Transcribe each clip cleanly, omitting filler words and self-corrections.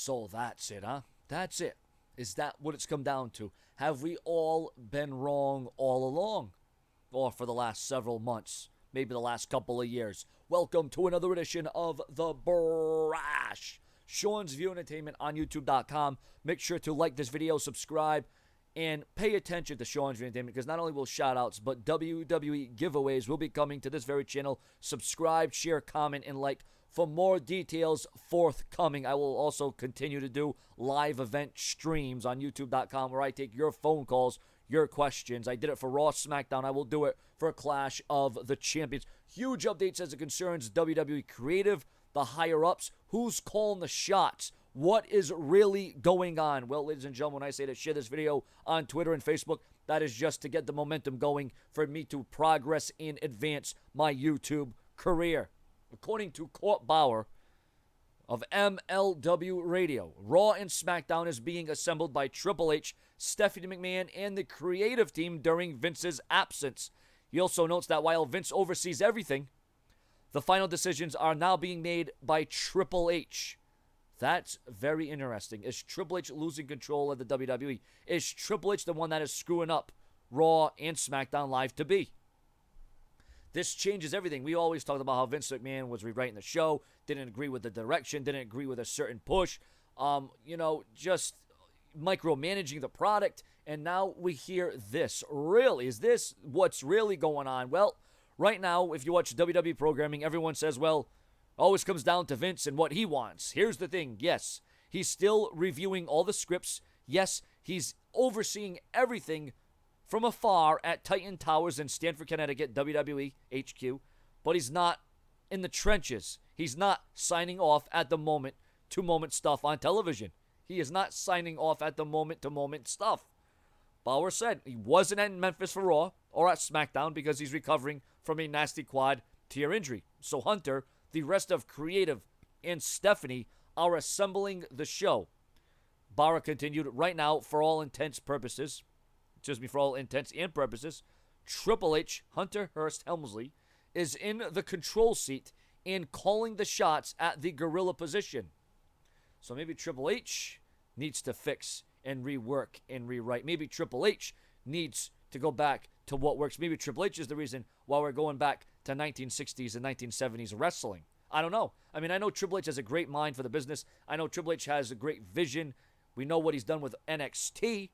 So that's it, huh? That's it. Is that what it's come down to? Have we all been wrong all along? Or for the last several months? Maybe the last couple of years? Welcome to another edition of The Brash. Sean's View Entertainment on YouTube.com. Make sure to like this video, subscribe, and pay attention to Sean's View Entertainment because not only will shout-outs, but WWE giveaways will be coming to this very channel. Subscribe, share, comment, and like for more details forthcoming. I will also continue to do live event streams on YouTube.com where I take your phone calls, your questions. I did it for Raw, Smackdown. I will do it for Clash of the Champions. Huge updates as it concerns WWE Creative, the higher-ups. Who's calling the shots? What is really going on? Well, ladies and gentlemen, when I say to share this video on Twitter and Facebook, that is just to get the momentum going for me to progress and advance my YouTube career. According to Court Bauer of MLW Radio, Raw and SmackDown is being assembled by Triple H, Stephanie McMahon, and the creative team during Vince's absence. He also notes that while Vince oversees everything, the final decisions are now being made by Triple H. That's very interesting. Is Triple H losing control of the WWE? Is Triple H the one that is screwing up Raw and SmackDown Live to be? This changes everything. We always talked about how Vince McMahon was rewriting the show, didn't agree with the direction, didn't agree with a certain push, just micromanaging the product. And now we hear this. Really? Is this what's really going on? Well, right now, if you watch WWE programming, everyone says, well, always comes down to Vince and what he wants. Here's the thing. Yes, he's still reviewing all the scripts. Yes, he's overseeing everything from afar at Titan Towers in Stamford, Connecticut, WWE HQ. But he's not in the trenches. He's not signing off at the moment-to-moment stuff on television. He is not signing off at the moment-to-moment stuff. Bauer said he wasn't in Memphis for Raw or at SmackDown because he's recovering from a nasty quad tear injury. So Hunter, the rest of Creative, and Stephanie are assembling the show. Bauer continued, right now, for all intents and purposes, Triple H, Hunter Hearst Helmsley, is in the control seat and calling the shots at the gorilla position. So maybe Triple H needs to fix and rework and rewrite. Maybe Triple H needs to go back to what works. Maybe Triple H is the reason why we're going back to 1960s and 1970s wrestling. I don't know. I mean, I know Triple H has a great mind for the business. I know Triple H has a great vision. We know what he's done with NXT.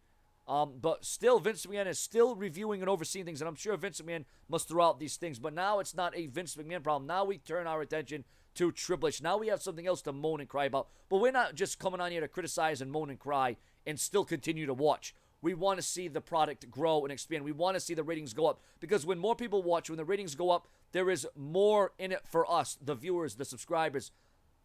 But still, Vince McMahon is still reviewing and overseeing things, and I'm sure Vince McMahon must throw out these things. But now it's not a Vince McMahon problem. Now we turn our attention to Triple H. Now we have something else to moan and cry about. But we're not just coming on here to criticize and moan and cry and still continue to watch. We want to see the product grow and expand. We want to see the ratings go up. Because when more people watch, when the ratings go up, there is more in it for us, the viewers, the subscribers,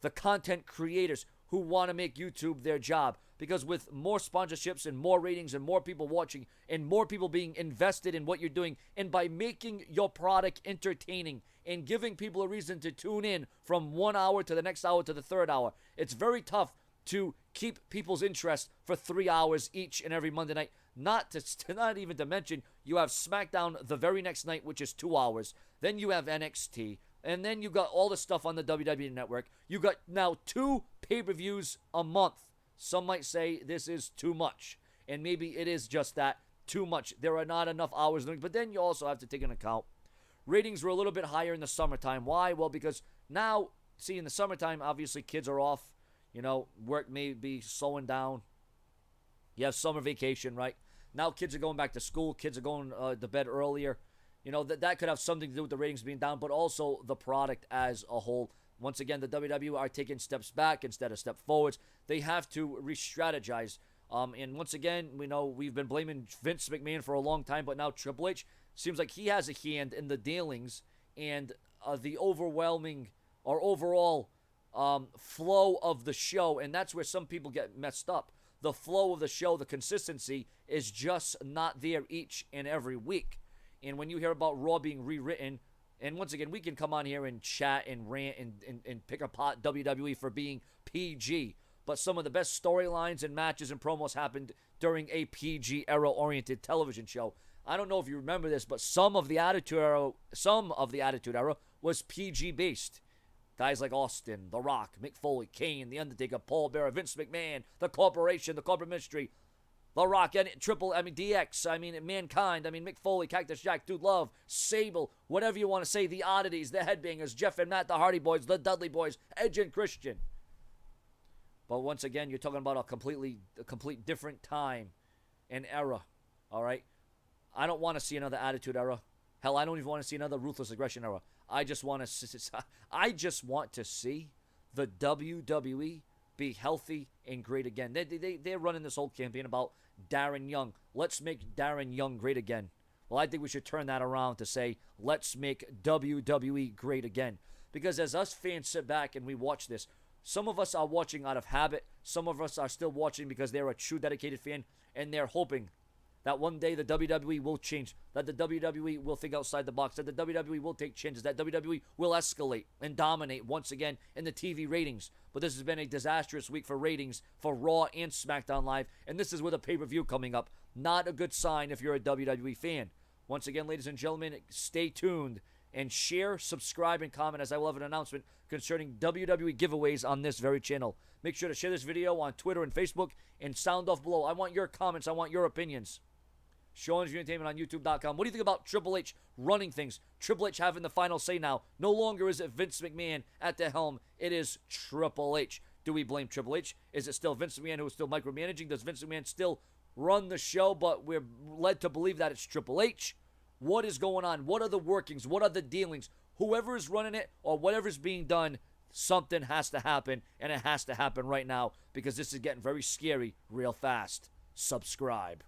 the content creators who want to make YouTube their job. Because with more sponsorships and more ratings and more people watching and more people being invested in what you're doing, and by making your product entertaining and giving people a reason to tune in from 1 hour to the next hour to the third hour, it's very tough to keep people's interest for 3 hours each and every Monday night. Not even to mention, you have SmackDown the very next night, which is 2 hours. Then you have NXT. And then you got all the stuff on the WWE Network. You got now 2 pay-per-views a month. Some might say this is too much. And maybe it is just that, too much. There are not enough hours. But then you also have to take into account ratings were a little bit higher in the summertime. Why? Well, because now, see, in the summertime, obviously kids are off. You know, work may be slowing down. You have summer vacation, right? Now kids are going back to school. Kids are going to bed earlier. You know, that could have something to do with the ratings being down, but also the product as a whole. Once again, the WWE are taking steps back instead of step forwards. They have to re-strategize. And once again, we know we've been blaming Vince McMahon for a long time, but now Triple H seems like he has a hand in the dealings and the overwhelming or overall flow of the show. And that's where some people get messed up. The flow of the show, the consistency is just not there each and every week. And when you hear about Raw being rewritten, and once again, we can come on here and chat and rant and pick apart WWE for being PG. But some of the best storylines and matches and promos happened during a PG era-oriented television show. I don't know if you remember this, but some of the Attitude Era was PG based. Guys like Austin, The Rock, Mick Foley, Kane, The Undertaker, Paul Bearer, Vince McMahon, the corporation, the corporate ministry, The Rock, and DX, Mankind, Mick Foley, Cactus Jack, Dude Love, Sable, whatever you want to say, the Oddities, the Headbangers, Jeff and Matt, the Hardy Boys, the Dudley Boys, Edge and Christian. But once again, you're talking about a complete different time and era, all right? I don't want to see another Attitude Era. Hell, I don't even want to see another Ruthless Aggression Era. I just want to see the WWE be healthy and great again. They're running this whole campaign about Darren Young. Let's make Darren Young great again. Well, I think we should turn that around to say, let's make WWE great again. Because as us fans sit back and we watch this, some of us are watching out of habit. Some of us are still watching because they're a true dedicated fan, and they're hoping that one day the WWE will change, that the WWE will think outside the box, that the WWE will take changes, that WWE will escalate and dominate once again in the TV ratings. But this has been a disastrous week for ratings for Raw and SmackDown Live, and this is with a pay-per-view coming up. Not a good sign if you're a WWE fan. Once again, ladies and gentlemen, stay tuned and share, subscribe, and comment, as I will have an announcement concerning WWE giveaways on this very channel. Make sure to share this video on Twitter and Facebook and sound off below. I want your comments. I want your opinions. Sean's Entertainment on YouTube.com. What do you think about Triple H running things? Triple H having the final say now. No longer is it Vince McMahon at the helm. It is Triple H. Do we blame Triple H? Is it still Vince McMahon who is still micromanaging? Does Vince McMahon still run the show, but we're led to believe that it's Triple H? What is going on? What are the workings? What are the dealings? Whoever is running it or whatever's being done, something has to happen, and it has to happen right now because this is getting very scary real fast. Subscribe.